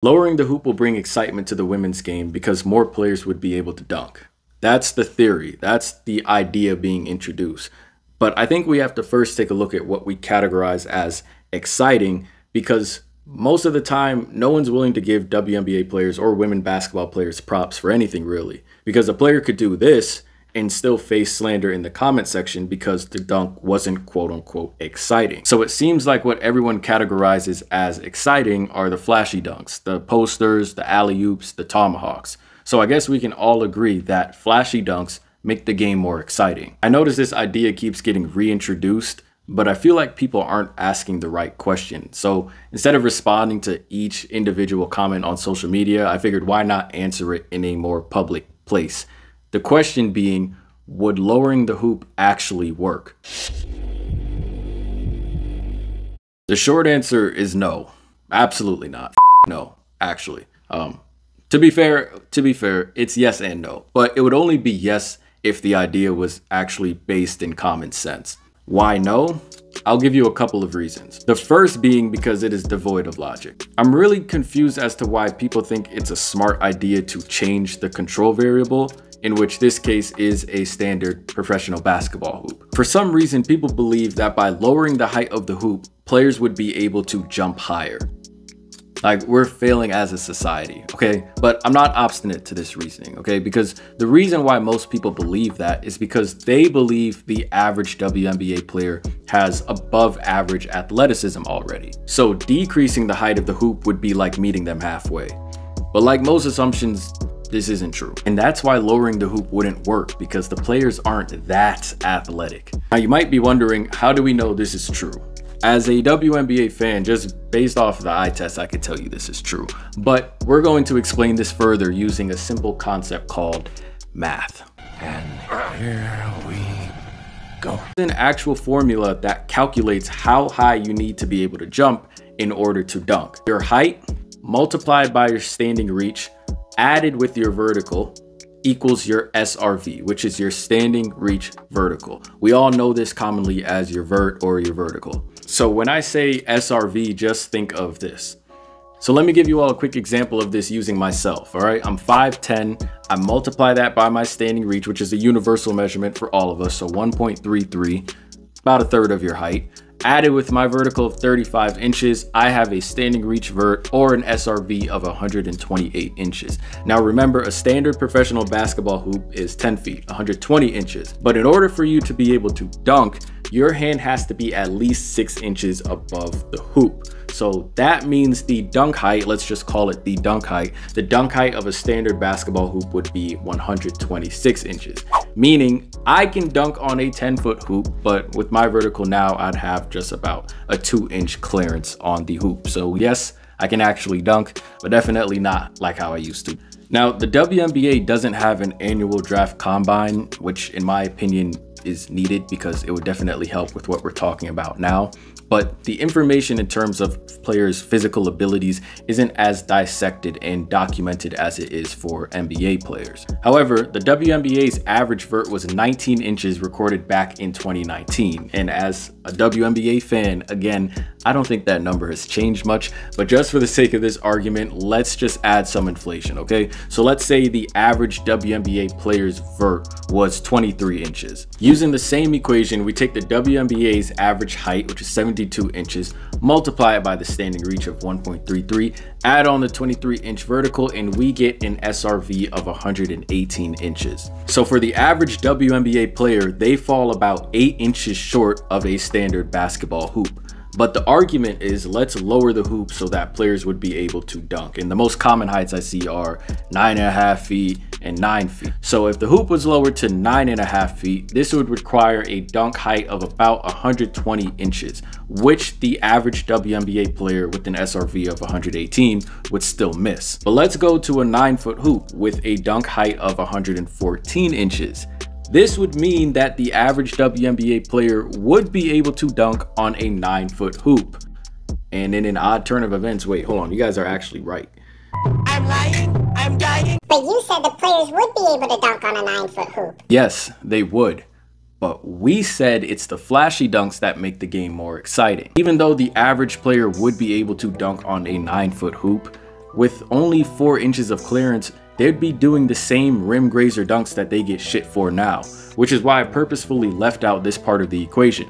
Lowering the hoop will bring excitement to the women's game because more players would be able to dunk. That's the theory. That's the idea being introduced. But I think we have to first take a look at what we categorize as exciting, because most of the time, no one's willing to give WNBA players or women basketball players props for anything, really. Because a player could do this and still face slander in the comment section because the dunk wasn't quote unquote exciting. So it seems like what everyone categorizes as exciting are the flashy dunks, the posters, the alley-oops, the tomahawks. So I guess we can all agree that flashy dunks make the game more exciting. I notice this idea keeps getting reintroduced, but I feel like people aren't asking the right question. So instead of responding to each individual comment on social media, I figured why not answer it in a more public place? The question being, would lowering the hoop actually work? The short answer is no. Absolutely not. No, actually. To be fair, it's yes and no. But it would only be yes if the idea was actually based in common sense. Why no? I'll give you a couple of reasons. The first being because it is devoid of logic. I'm really confused as to why people think it's a smart idea to change the control variable, in which this case is a standard professional basketball hoop. For some reason, people believe that by lowering the height of the hoop, players would be able to jump higher. Like, we're failing as a society, okay? But I'm not obstinate to this reasoning, okay? Because the reason why most people believe that is because they believe the average WNBA player has above average athleticism already. So decreasing the height of the hoop would be like meeting them halfway. But like most assumptions, this isn't true. And that's why lowering the hoop wouldn't work, because the players aren't that athletic. Now you might be wondering, how do we know this is true? As a WNBA fan, just based off of the eye test, I could tell you this is true. But we're going to explain this further using a simple concept called math. And here we go. It's an actual formula that calculates how high you need to be able to jump in order to dunk. Your height multiplied by your standing reach added with your vertical equals your SRV, which is your standing reach vertical. We all know this commonly as your vert or your vertical. So when I say SRV, just think of this. So let me give you all a quick example of this using myself, all right? I'm 5'10", I multiply that by my standing reach, which is a universal measurement for all of us, so 1.33, about a third of your height. Added with my vertical of 35 inches, I have a standing reach vert or an SRV of 128 inches. Now remember, a standard professional basketball hoop is 10 feet, 120 inches. But in order for you to be able to dunk, your hand has to be at least 6 inches above the hoop. So that means the dunk height, let's just call it the dunk height. The dunk height of a standard basketball hoop would be 126 inches. Meaning I can dunk on a 10-foot hoop, but with my vertical now, I'd have just about a 2-inch clearance on the hoop. So yes, I can actually dunk, but definitely not like how I used to. Now, the WNBA doesn't have an annual draft combine, which in my opinion is needed because it would definitely help with what we're talking about now. But the information in terms of players' physical abilities isn't as dissected and documented as it is for NBA players. However, the WNBA's average vert was 19 inches recorded back in 2019. And as a WNBA fan, again, I don't think that number has changed much, but just for the sake of this argument, let's just add some inflation, okay? So let's say the average WNBA player's vert was 23 inches. Using the same equation, we take the WNBA's average height, which is 72 inches, multiply it by the standing reach of 1.33, add on the 23-inch vertical, and we get an SRV of 118 inches. So for the average WNBA player, they fall about 8 inches short of a standard basketball hoop. But the argument is, let's lower the hoop so that players would be able to dunk. And the most common heights I see are 9.5 feet and 9 feet. So if the hoop was lowered to 9.5 feet, this would require a dunk height of about 120 inches, which the average WNBA player with an SRV of 118 would still miss. But let's go to a 9-foot hoop with a dunk height of 114 inches. This would mean that the average WNBA player would be able to dunk on a 9-foot hoop. And in an odd turn of events, wait, hold on, you guys are actually right. I'm lying, I'm dying. But you said the players would be able to dunk on a 9-foot hoop. Yes, they would. But we said it's the flashy dunks that make the game more exciting. Even though the average player would be able to dunk on a 9-foot hoop, with only 4 inches of clearance, they'd be doing the same rim grazer dunks that they get shit for now, which is why I purposefully left out this part of the equation: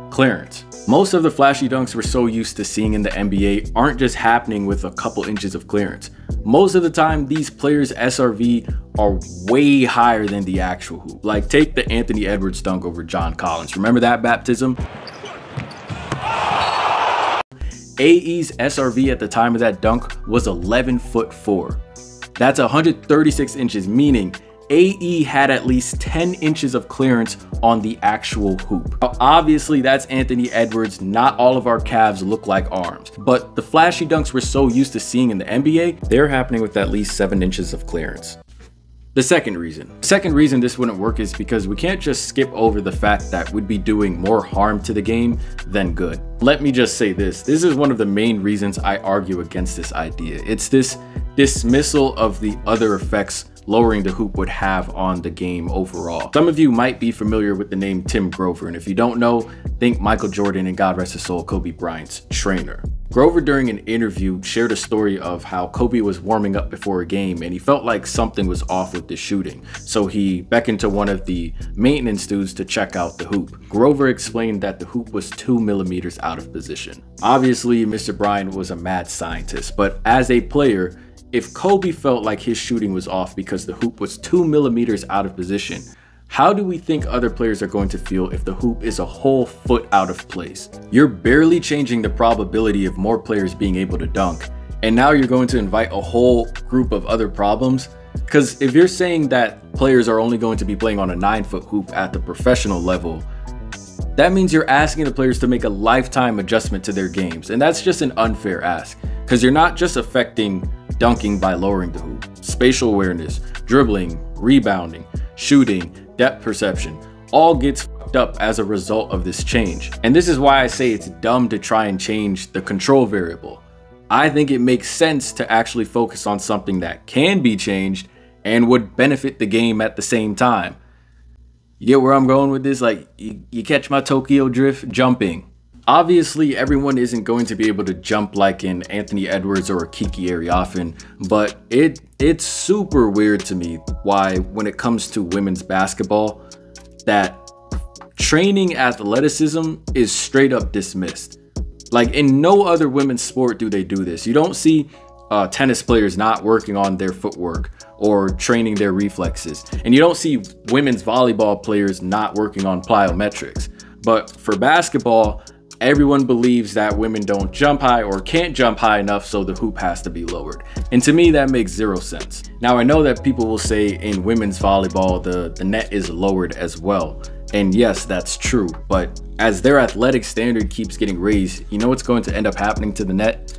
clearance. Most of the flashy dunks we're so used to seeing in the NBA aren't just happening with a couple inches of clearance. Most of the time, these players' SRV are way higher than the actual hoop. Like, take the Anthony Edwards dunk over John Collins. Remember that baptism? AE's SRV at the time of that dunk was 11'4". That's 136 inches, meaning AE had at least 10 inches of clearance on the actual hoop. Now, obviously, that's Anthony Edwards. Not all of our calves look like arms, but the flashy dunks we're so used to seeing in the NBA, they're happening with at least 7 inches of clearance. The second reason this wouldn't work is because we can't just skip over the fact that we'd be doing more harm to the game than good. Let me just say this is one of the main reasons I argue against this idea. It's this dismissal of the other effects lowering the hoop would have on the game overall. Some of you might be familiar with the name Tim Grover, and if you don't know, think Michael Jordan and, God rest his soul, Kobe Bryant's trainer. Grover, during an interview, shared a story of how Kobe was warming up before a game and he felt like something was off with the shooting. So he beckoned to one of the maintenance dudes to check out the hoop. Grover explained that the hoop was 2 millimeters out of position. Obviously, Mr. Bryant was a mad scientist, but as a player, if Kobe felt like his shooting was off because the hoop was 2 millimeters out of position, how do we think other players are going to feel if the hoop is a whole foot out of place? You're barely changing the probability of more players being able to dunk, and now you're going to invite a whole group of other problems? Because if you're saying that players are only going to be playing on a 9-foot hoop at the professional level, that means you're asking the players to make a lifetime adjustment to their games, and that's just an unfair ask, because you're not just affecting dunking by lowering the hoop. Spatial awareness, dribbling, rebounding, shooting, depth perception, all gets fucked up as a result of this change. And this is why I say it's dumb to try and change the control variable. I think it makes sense to actually focus on something that can be changed and would benefit the game at the same time. You get where I'm going with this? Like, you catch my Tokyo drift? Jumping. Obviously, everyone isn't going to be able to jump like an Anthony Edwards or a Kiki Ariafin, but it's super weird to me why, when it comes to women's basketball, that training athleticism is straight up dismissed. Like, in no other women's sport do they do this. You don't see tennis players not working on their footwork or training their reflexes, and you don't see women's volleyball players not working on plyometrics. But for basketball, everyone believes that women don't jump high or can't jump high enough, so the hoop has to be lowered. And to me, that makes zero sense. Now, I know that people will say in women's volleyball, the net is lowered as well. And yes, that's true. But as their athletic standard keeps getting raised, you know what's going to end up happening to the net?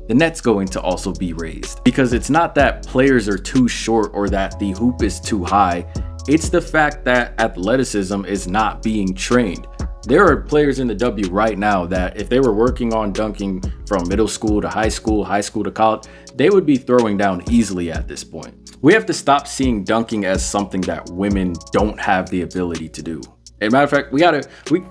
The net's going to also be raised. Because it's not that players are too short or that the hoop is too high. It's the fact that athleticism is not being trained. There are players in the W right now that if they were working on dunking from middle school to high school to college, they would be throwing down easily at this point. We have to stop seeing dunking as something that women don't have the ability to do. As a matter of fact,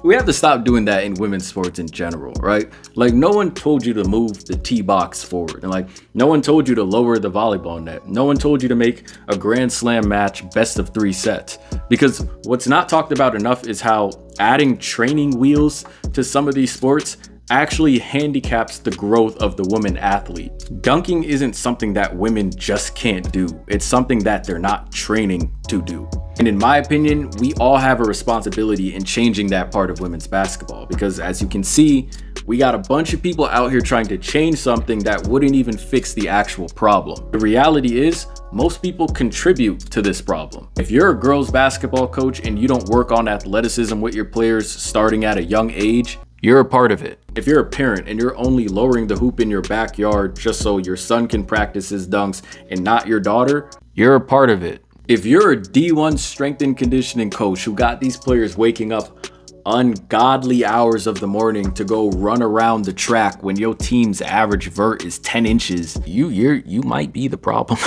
we have to stop doing that in women's sports in general, right? Like, no one told you to move the tee box forward, and like, no one told you to lower the volleyball net. No one told you to make a Grand Slam match best of 3 sets. Because what's not talked about enough is how adding training wheels to some of these sports actually handicaps the growth of the woman athlete. Dunking isn't something that women just can't do. It's something that they're not training to do. And in my opinion, we all have a responsibility in changing that part of women's basketball, because as you can see, we got a bunch of people out here trying to change something that wouldn't even fix the actual problem. The reality is, most people contribute to this problem. If you're a girls basketball coach and you don't work on athleticism with your players starting at a young age, you're a part of it. If you're a parent and you're only lowering the hoop in your backyard just so your son can practice his dunks and not your daughter, you're a part of it. If you're a D1 strength and conditioning coach who got these players waking up ungodly hours of the morning to go run around the track when your team's average vert is 10 inches, you might be the problem.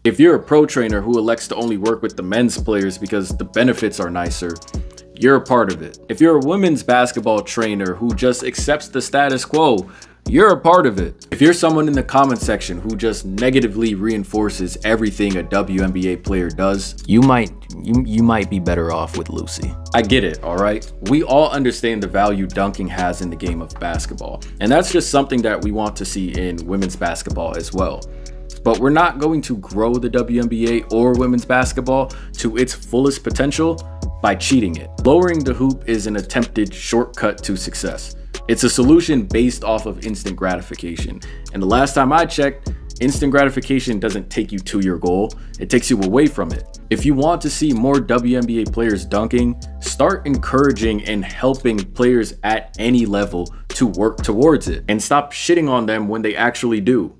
If you're a pro trainer who elects to only work with the men's players because the benefits are nicer, you're a part of it. If you're a women's basketball trainer who just accepts the status quo, you're a part of it. If you're someone in the comment section who just negatively reinforces everything a WNBA player does, you might be better off with Lucy. I get it, all right? We all understand the value dunking has in the game of basketball, and that's just something that we want to see in women's basketball as well. But we're not going to grow the WNBA or women's basketball to its fullest potential by cheating it. Lowering the hoop is an attempted shortcut to success. It's a solution based off of instant gratification. And the last time I checked, instant gratification doesn't take you to your goal, it takes you away from it. If you want to see more WNBA players dunking, start encouraging and helping players at any level to work towards it, and stop shitting on them when they actually do.